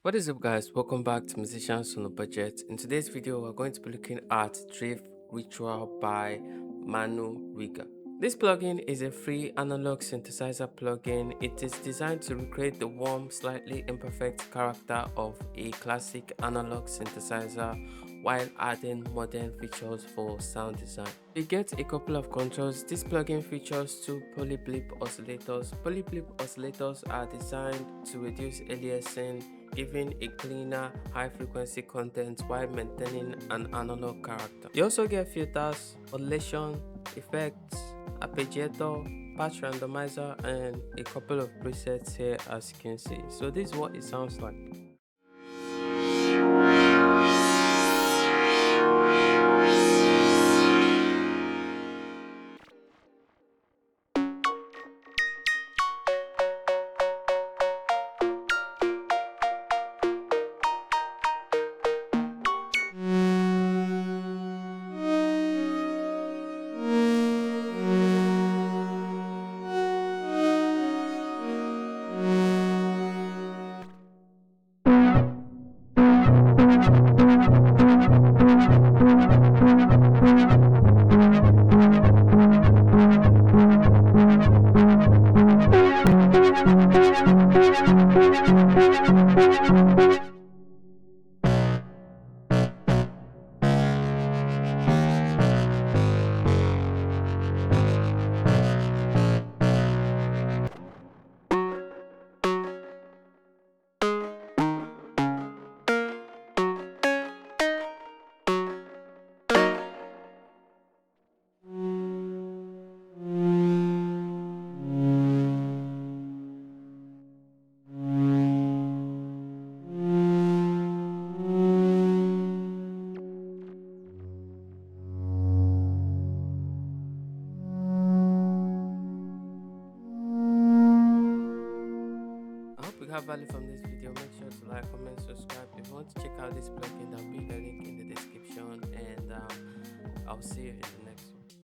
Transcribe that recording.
What is up, guys? Welcome back to Musicians on a Budget. In today's video, we're going to be looking at Drift Ritual by Manu Riga. This plugin is a free analog synthesizer plugin. It is designed to recreate the warm, slightly imperfect character of a classic analog synthesizer while adding modern features for sound design. You get a couple of controls. This plugin features two polyblip oscillators. Polyblip oscillators are designed to reduce aliasing, giving a cleaner, high-frequency content while maintaining an analog character. You also get filters, modulation, effects, arpeggiator, patch randomizer, and a couple of presets here, as you can see. So this is what it sounds like. I hope you have value from this video. Make sure to like, comment, subscribe. If you want to check out this plugin, there'll be a link in the description, and I'll see you in the